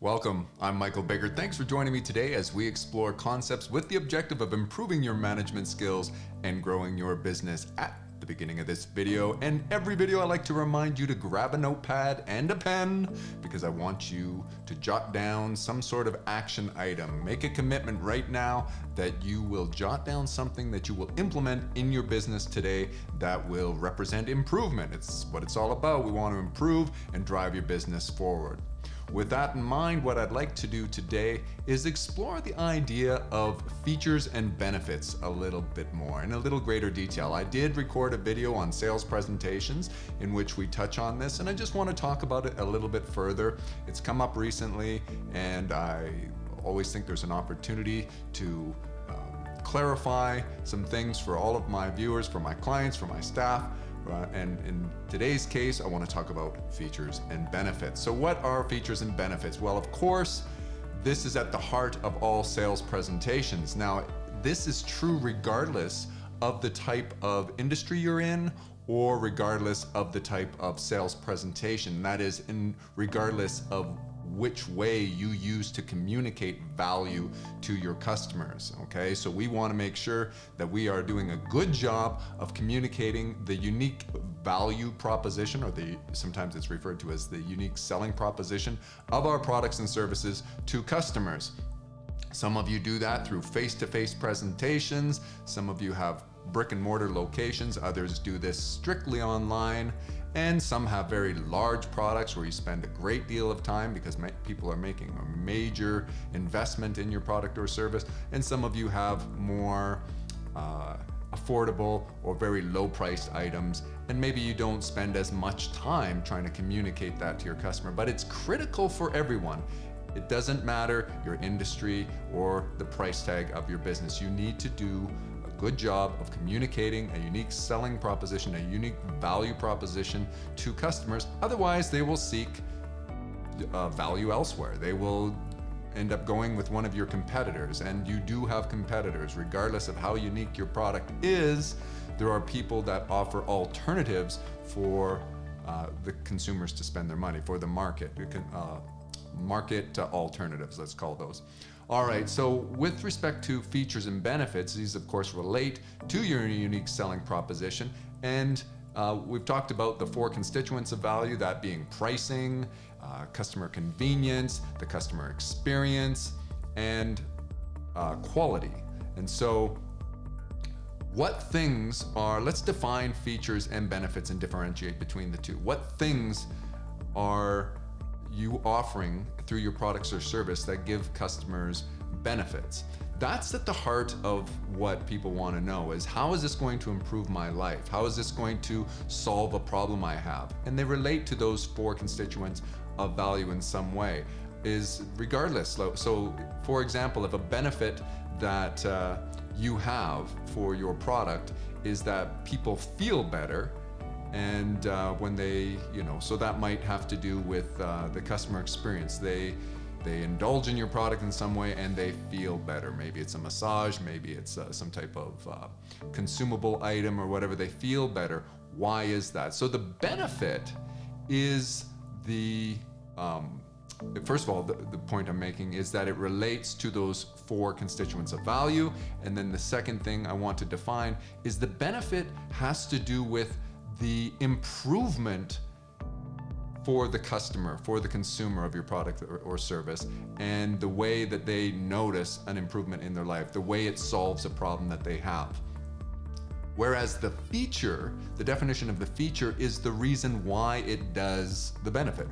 Welcome, I'm Michael Bickert. Thanks for joining me today as we explore concepts with the objective of improving your management skills and growing your business. At the beginning of this video and every video, I like to remind you to grab a notepad and a pen because I want you to jot down some sort of action item. Make a commitment right now that you will jot down something that you will implement in your business today that will represent improvement. It's what it's all about. We want to improve and drive your business forward. With that in mind, what I'd like to do today is explore the idea of features and benefits a little bit more, in a little greater detail. I did record a video on sales presentations in which we touch on this, and I just want to talk about it a little bit further. It's come up recently, and I always think there's an opportunity to clarify some things for all of my viewers, for my clients, for my staff. And in today's case, I want to talk about features and benefits. So what are features and benefits? Well, of course, this is at the heart of all sales presentations. Now, this is true regardless of the type of industry you're in or regardless of the type of sales presentation. That is, regardless of which way you use to communicate value to your customers, okay? So we want to make sure that we are doing a good job of communicating the unique value proposition, or sometimes it's referred to as the unique selling proposition of our products and services to customers. Some of you do that through face-to-face presentations. Some of you have brick and mortar locations. Others do this strictly online. And some have very large products where you spend a great deal of time because people are making a major investment in your product or service. And some of you have more affordable or very low priced items, and maybe you don't spend as much time trying to communicate that to your customer. But it's critical for everyone. It doesn't matter your industry or the price tag of your business. You need to do a good job of communicating a unique selling proposition, a unique value proposition to customers. Otherwise, they will seek value elsewhere. They will end up going with one of your competitors, and you do have competitors. Regardless of how unique your product is, there are people that offer alternatives for the consumers to spend their money, for the market. Market alternatives, let's call those. All right, so with respect to features and benefits, these of course relate to your unique selling proposition. And we've talked about the four constituents of value, that being pricing, customer convenience, the customer experience, and quality. And so what things are, let's define features and benefits and differentiate between the two. What things are you offering through your products or service that give customers benefits? That's at the heart of what people want to know, is how is this going to improve my life? How is this going to solve a problem I have? And they relate to those four constituents of value in some way, is regardless. So for example, if a benefit that you have for your product is that people feel better, and when they, so that might have to do with the customer experience. They indulge in your product in some way and they feel better. Maybe it's a massage, maybe it's some type of consumable item or whatever. They feel better. Why is that? So the benefit is first of all, the point I'm making is that it relates to those four constituents of value. And then the second thing I want to define is the benefit has to do with the improvement for the customer, for the consumer of your product or service, and the way that they notice an improvement in their life, the way it solves a problem that they have. Whereas the feature, the definition of the feature, is the reason why it does the benefit.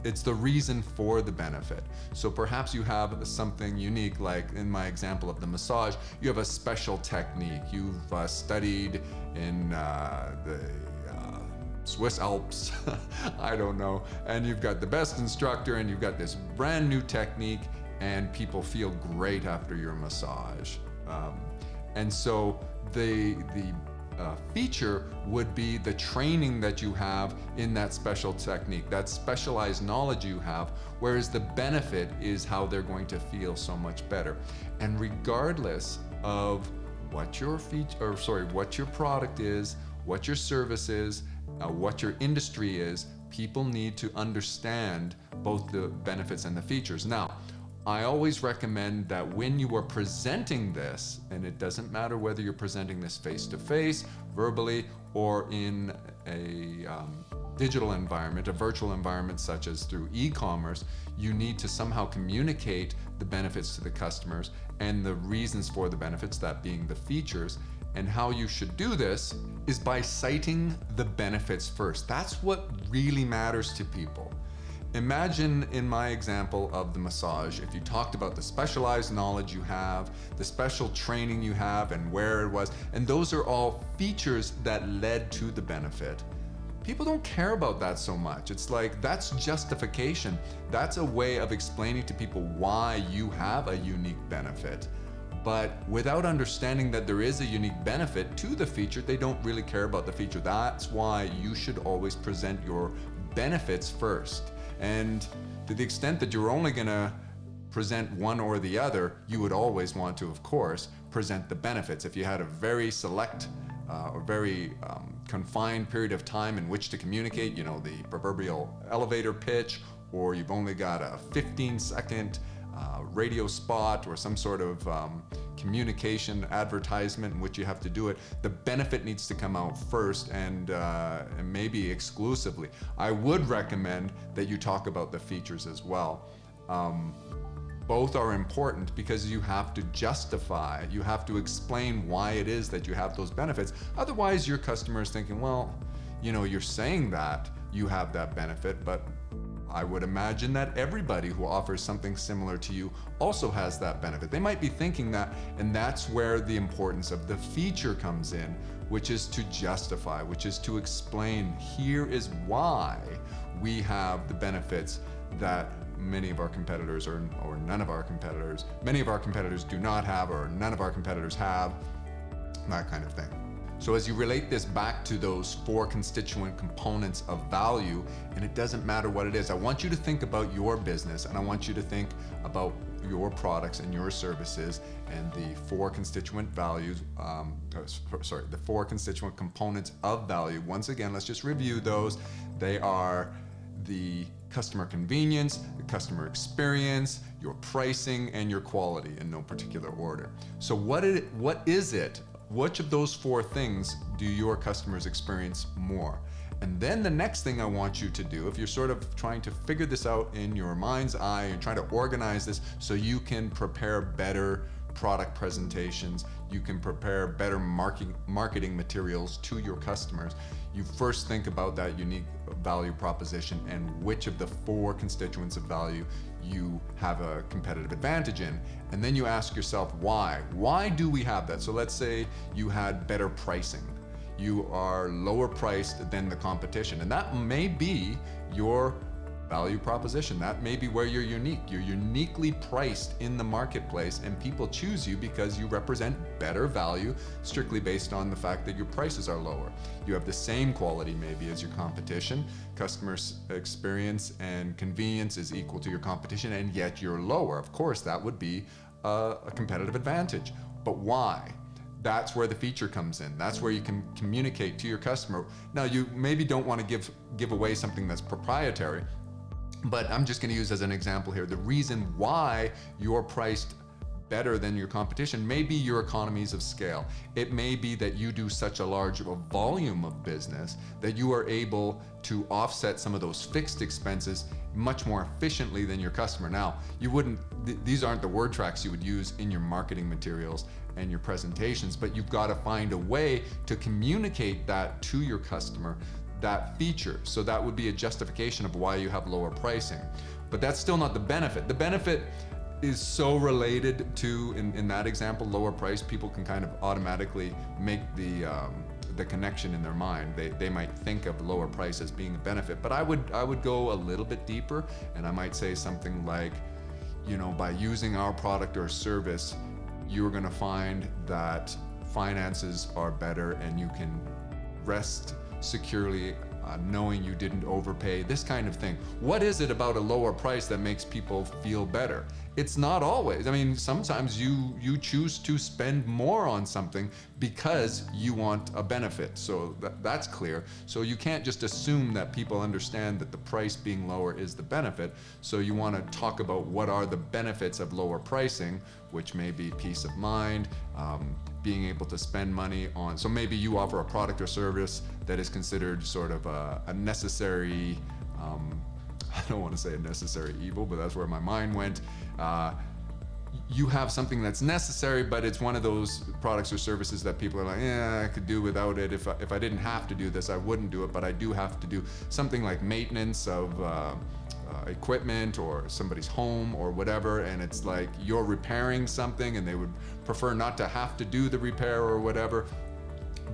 It's the reason for the benefit. So perhaps you have something unique, like in my example of the massage, you have a special technique. You've studied in the Swiss Alps, I don't know, and you've got the best instructor and you've got this brand new technique and people feel great after your massage. And so the feature would be the training that you have in that special technique, that specialized knowledge you have, whereas the benefit is how they're going to feel so much better. And regardless of what your what your product is, what your service is, what your industry is, people need to understand both the benefits and the features. Now, I always recommend that when you are presenting this, and it doesn't matter whether you're presenting this face-to-face, verbally, or in a digital environment, a virtual environment such as through e-commerce, you need to somehow communicate the benefits to the customers and the reasons for the benefits, that being the features. And how you should do this is by citing the benefits first. That's what really matters to people. Imagine in my example of the massage, if you talked about the specialized knowledge you have, the special training you have, and where it was, and those are all features that led to the benefit. People don't care about that so much. It's like, that's justification. That's a way of explaining to people why you have a unique benefit. But without understanding that there is a unique benefit to the feature, they don't really care about the feature. That's why you should always present your benefits first. And to the extent that you're only gonna present one or the other, you would always want to, of course, present the benefits. If you had a very select or very confined period of time in which to communicate, you know, the proverbial elevator pitch, or you've only got a 15-second radio spot or some sort of communication advertisement in which you have to do it, the benefit needs to come out first, and maybe exclusively. I would recommend that you talk about the features as well. Both are important because you have to justify, you have to explain why it is that you have those benefits. Otherwise, your customer is thinking, well, you know, you're saying that you have that benefit, but I would imagine that everybody who offers something similar to you also has that benefit. They might be thinking that, and that's where the importance of the feature comes in, which is to justify, which is to explain, here is why we have the benefits that many of our competitors or none of our competitors, many of our competitors do not have, or none of our competitors have, that kind of thing. So as you relate this back to those 4 constituent components of value, and it doesn't matter what it is, I want you to think about your business, and I want you to think about your products and your services and the 4 constituent values, the 4 constituent components of value. Once again, let's just review those. They are the customer convenience, the customer experience, your pricing, and your quality in no particular order. So what is it? Which of those 4 things do your customers experience more? And then the next thing I want you to do, if you're sort of trying to figure this out in your mind's eye and trying to organize this so you can prepare better product presentations, you can prepare better marketing materials to your customers, you first think about that unique value proposition and which of the 4 constituents of value you have a competitive advantage in. And then you ask yourself, why? Why do we have that? So let's say you had better pricing. You are lower priced than the competition, and that may be your value proposition. That may be where you're unique. You're uniquely priced in the marketplace, and people choose you because you represent better value strictly based on the fact that your prices are lower. You have the same quality maybe as your competition. Customer experience and convenience is equal to your competition, and yet you're lower. Of course, that would be a competitive advantage. But why? That's where the feature comes in. That's where you can communicate to your customer. Now, you maybe don't want to give away something that's proprietary, but I'm just going to use as an example here, the reason why you're priced better than your competition may be your economies of scale. It may be that you do such a large volume of business that you are able to offset some of those fixed expenses much more efficiently than your customer. Now, these aren't the word tracks you would use in your marketing materials and your presentations, but you've got to find a way to communicate that to your customer, that feature. So that would be a justification of why you have lower pricing. But that's still not the benefit. The benefit is so related to, in that example, lower price. People can kind of automatically make the connection in their mind. They might think of lower price as being a benefit, but I would go a little bit deeper, and I might say something like, you know, by using our product or service, you're going to find that finances are better and you can rest securely knowing you didn't overpay, this kind of thing. What is it about a lower price that makes people feel better? It's not always. I mean, sometimes you choose to spend more on something because you want a benefit. So that's clear. So you can't just assume that people understand that the price being lower is the benefit. So you want to talk about what are the benefits of lower pricing, which may be peace of mind, being able to spend money on. So maybe you offer a product or service that is considered sort of a necessary, I don't want to say a necessary evil, but that's where my mind went. You have something that's necessary, but it's one of those products or services that people are like, yeah, I could do without it. If I didn't have to do this, I wouldn't do it, but I do have to do something like maintenance of equipment or somebody's home or whatever, and it's like you're repairing something and they would prefer not to have to do the repair or whatever.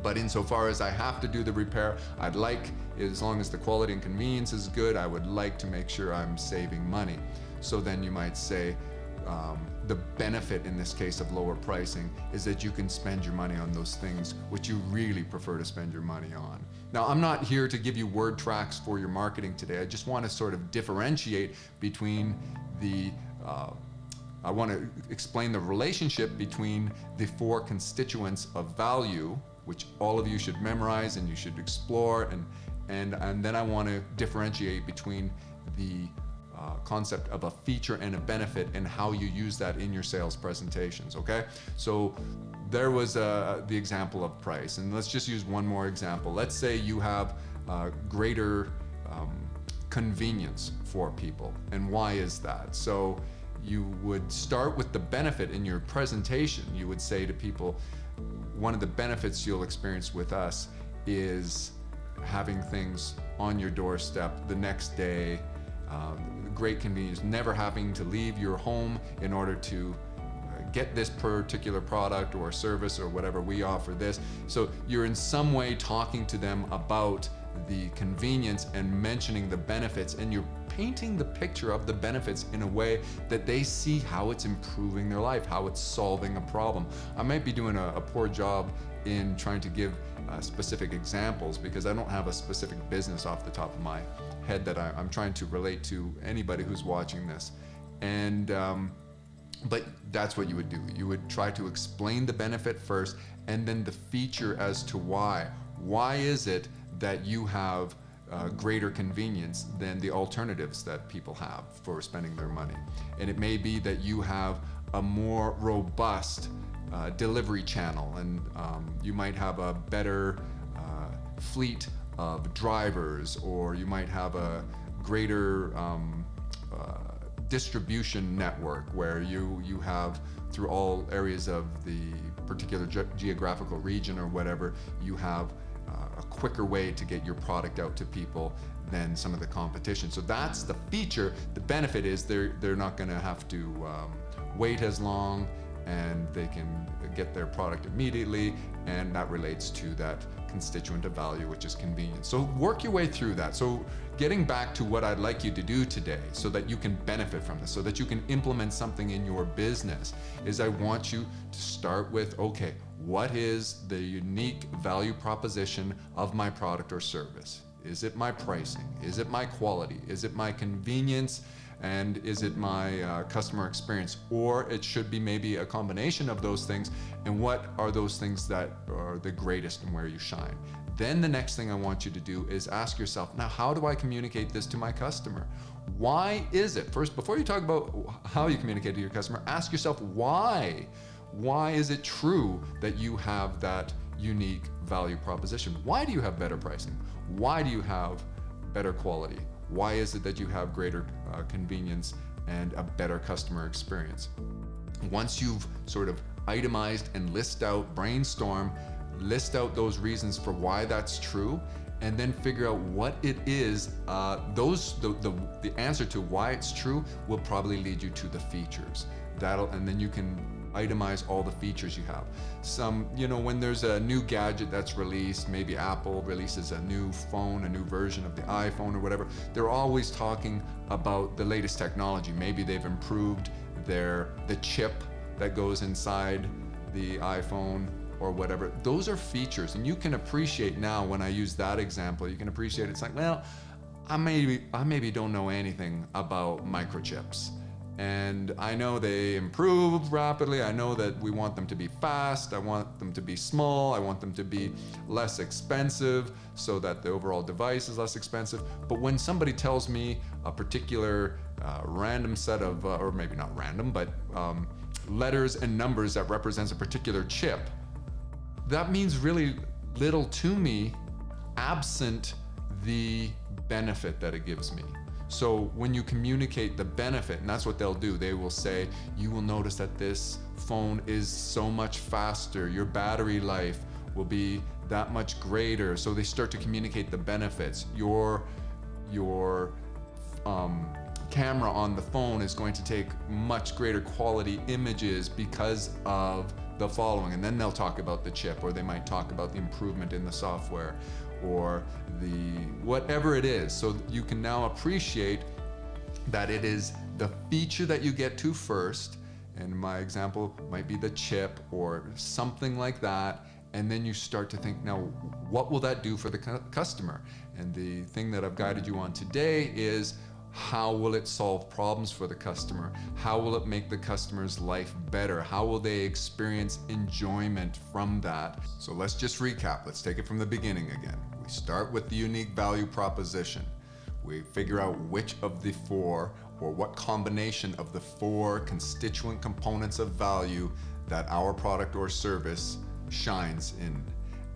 But insofar as I have to do the repair, I'd like, as long as the quality and convenience is good, I would like to make sure I'm saving money. So then you might say, the benefit in this case of lower pricing is that you can spend your money on those things which you really prefer to spend your money on. Now, I'm not here to give you word tracks for your marketing today. I just want to sort of differentiate between I want to explain the relationship between the 4 constituents of value, which all of you should memorize and you should explore, and then I want to differentiate between the concept of a feature and a benefit and how you use that in your sales presentations, okay? So there was the example of price, and let's just use one more example. Let's say you have greater convenience for people, and why is that? So you would start with the benefit in your presentation. You would say to people, one of the benefits you'll experience with us is having things on your doorstep the next day, great convenience, never having to leave your home in order to get this particular product or service or whatever we offer this. So you're in some way talking to them about the convenience and mentioning the benefits, and you're painting the picture of the benefits in a way that they see how it's improving their life, how it's solving a problem. I might be doing a poor job in trying to give specific examples because I don't have a specific business off the top of my head that I'm trying to relate to anybody who's watching this. And but that's what you would do. You would try to explain the benefit first and then the feature as to why. Why is it that you have greater convenience than the alternatives that people have for spending their money? And it may be that you have a more robust delivery channel, and you might have a better fleet of drivers, or you might have a greater distribution network where you have, through all areas of the particular geographical region or whatever, you have a quicker way to get your product out to people than some of the competition. So that's the feature. The benefit is they're not going to have to wait as long, and they can get their product immediately, and that relates to that constituent of value, which is convenience. So work your way through that. So getting back to what I'd like you to do today so that you can benefit from this, so that you can implement something in your business, is I want you to start with, okay, what is the unique value proposition of my product or service? Is it my pricing? Is it my quality? Is it my convenience? And is it my customer experience? Or it should be maybe a combination of those things. And what are those things that are the greatest and where you shine? Then the next thing I want you to do is ask yourself, now how do I communicate this to my customer? Why is it? First, before you talk about how you communicate to your customer, ask yourself why. Why is it true that you have that unique value proposition? Why do you have better pricing? Why do you have better quality? Why is it that you have greater convenience and a better customer experience? Once you've sort of itemized and list out those reasons for why that's true, and then figure out what it is, the answer to why it's true will probably lead you to the features. And then you can itemize all the features you have. When there's a new gadget that's released, maybe Apple releases a new phone, a new version of the iPhone or whatever, they're always talking about the latest technology. Maybe they've improved the chip that goes inside the iPhone or whatever. Those are features, and you can appreciate now, when I use that example, you can appreciate it's like, well, I maybe don't know anything about microchips. And I know they improve rapidly. I know that we want them to be fast. I want them to be small. I want them to be less expensive so that the overall device is less expensive. But when somebody tells me a particular random set of, or maybe not random, but letters and numbers that represents a particular chip, that means really little to me absent the benefit that it gives me. So when you communicate the benefit, and that's what they'll do, they will say, you will notice that this phone is so much faster, your battery life will be that much greater. So they start to communicate the benefits. Your camera on the phone is going to take much greater quality images because of the following. And then they'll talk about the chip, or they might talk about the improvement in the software, or the whatever it is. So you can now appreciate that it is the feature that you get to first, and my example might be the chip or something like that, and then you start to think, now what will that do for the customer? And the thing that I've guided you on today is, how will it solve problems for the customer? How will it make the customer's life better? How will they experience enjoyment from that? So let's just recap. Let's take it from the beginning again. We start with the unique value proposition. We figure out which of the four, or what combination of the four constituent components of value that our product or service shines in.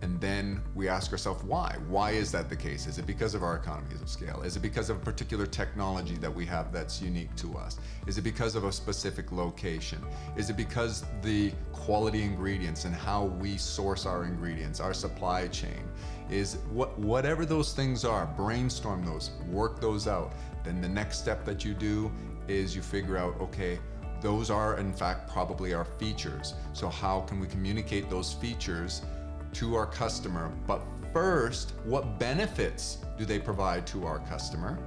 And then we ask ourselves why. Why is that the case? Is it because of our economies of scale? Is it because of a particular technology that we have that's unique to us? Is it because of a specific location? Is it because the quality ingredients and how we source our ingredients, our supply chain? Is whatever those things are, brainstorm those, work those out. Then the next step that you do is you figure out, okay, those are in fact probably our features. So how can we communicate those features to our customer? But first, what benefits do they provide to our customer?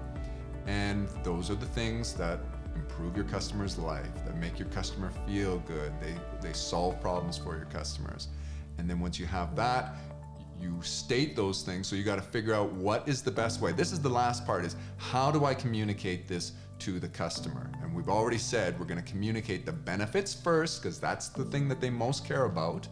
And those are the things that improve your customer's life, that make your customer feel good. They solve problems for your customers. And then once you have that, you state those things. So you got to figure out what is the best way. This is the last part, is how do I communicate this to the customer? And we've already said we're going to communicate the benefits first, because that's the thing that they most care about.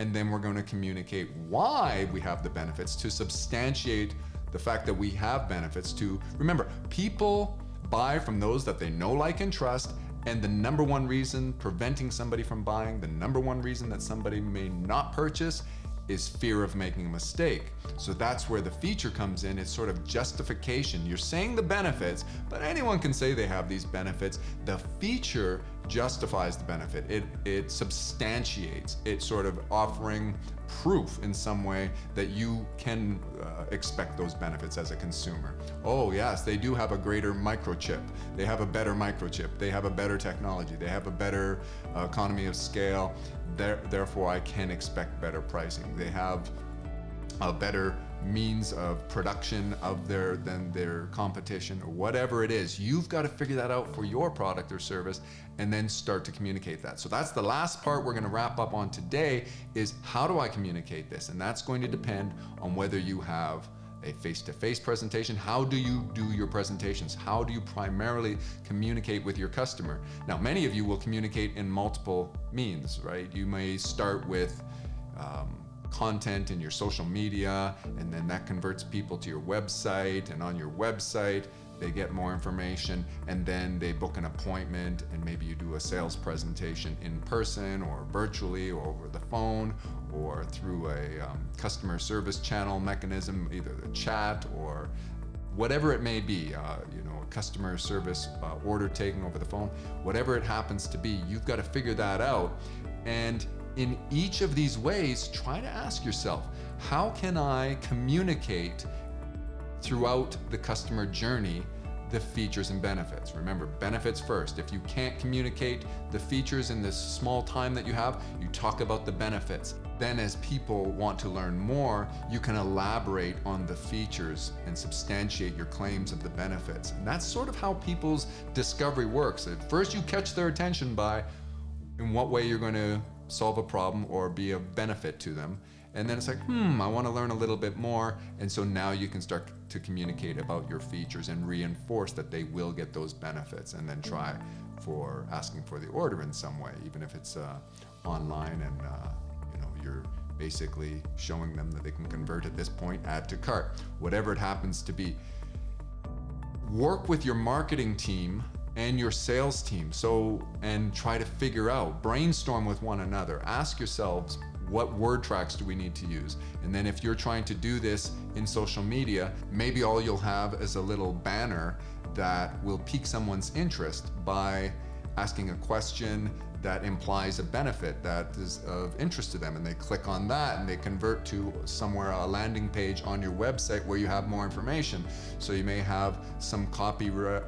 And then we're going to communicate why we have the benefits, to substantiate the fact that we have benefits. To remember, people buy from those that they know, like, and trust. And the number one reason preventing somebody from buying, the number one reason that somebody may not purchase, is fear of making a mistake. So that's where the feature comes in. It's sort of justification. You're saying the benefits, but anyone can say they have these benefits. The feature justifies the benefit. It substantiates. It's sort of offering proof in some way that you can expect those benefits as a consumer. Oh yes, they do have a greater microchip. They have a better microchip. They have a better technology. They have a better economy of scale. Therefore, I can expect better pricing. They have a better means of production than their competition, or whatever it is. You've got to figure that out for your product or service, and then start to communicate that. So that's the last part we're going to wrap up on today, is how do I communicate this? And that's going to depend on whether you have a face-to-face presentation. How do you do your presentations? How do you primarily communicate with your customer? Now, many of you will communicate in multiple means, right? You may start with content in your social media, and then that converts people to your website, and on your website they get more information, and then they book an appointment, and maybe you do a sales presentation in person or virtually or over the phone or through a customer service channel mechanism, either the chat or whatever it may be, customer service order taking over the phone, whatever it happens to be. You've got to figure that out. And in each of these ways, try to ask yourself, how can I communicate throughout the customer journey the features and benefits? Remember, benefits first. If you can't communicate the features in this small time that you have, you talk about the benefits. Then as people want to learn more, you can elaborate on the features and substantiate your claims of the benefits. And that's sort of how people's discovery works. At first you catch their attention by in what way you're going to solve a problem or be of benefit to them. And then it's like, I want to learn a little bit more. And so now you can start to communicate about your features and reinforce that they will get those benefits, and then try for asking for the order in some way, even if it's online and you're basically showing them that they can convert at this point, add to cart, whatever it happens to be. Work with your marketing team and your sales team and try to figure out, brainstorm with one another, ask yourselves, what word tracks do we need to use? And then if you're trying to do this in social media, maybe all you'll have is a little banner that will pique someone's interest by asking a question that implies a benefit that is of interest to them, and they click on that and they convert to somewhere, a landing page on your website where you have more information. So you may have some copywritten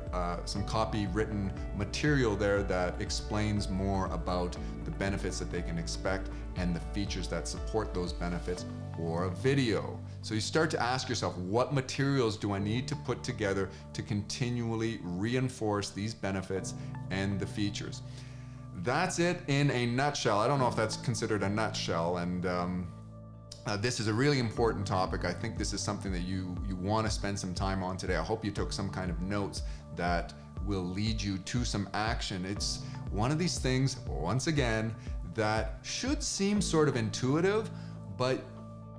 material there that explains more about the benefits that they can expect and the features that support those benefits, or a video. So you start to ask yourself, what materials do I need to put together to continually reinforce these benefits and the features? That's it in a nutshell. I don't know if that's considered a nutshell, and this is a really important topic. I think this is something that you want to spend some time on today. I hope you took some kind of notes that will lead you to some action. It's one of these things, once again, that should seem sort of intuitive, but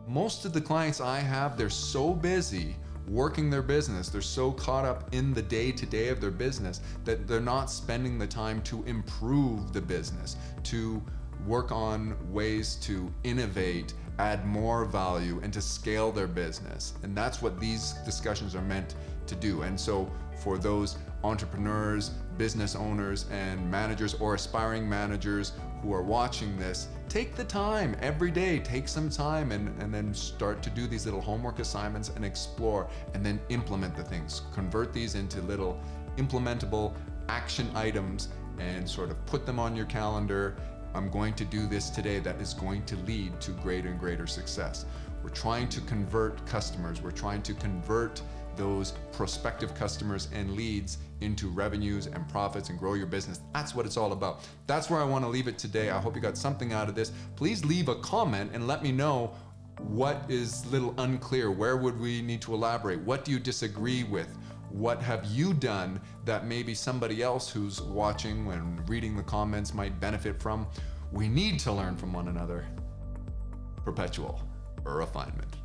most of the clients I have, they're so busy working their business, they're so caught up in the day-to-day of their business that they're not spending the time to improve the business, to work on ways to innovate, add more value, and to scale their business. And that's what these discussions are meant to do. And so for those entrepreneurs, business owners, and managers or aspiring managers who are watching this, take the time every day, take some time and then start to do these little homework assignments and explore, and then implement the things. Convert these into little implementable action items and sort of put them on your calendar. I'm going to do this today that is going to lead to greater and greater success. We're trying to convert customers. We're trying to convert those prospective customers and leads into revenues and profits and grow your business. That's what it's all about. That's where I want to leave it today. I hope you got something out of this. Please leave a comment and let me know what is a little unclear. Where would we need to elaborate? What do you disagree with? What have you done that maybe somebody else who's watching and reading the comments might benefit from? We need to learn from one another. Perpetual refinement.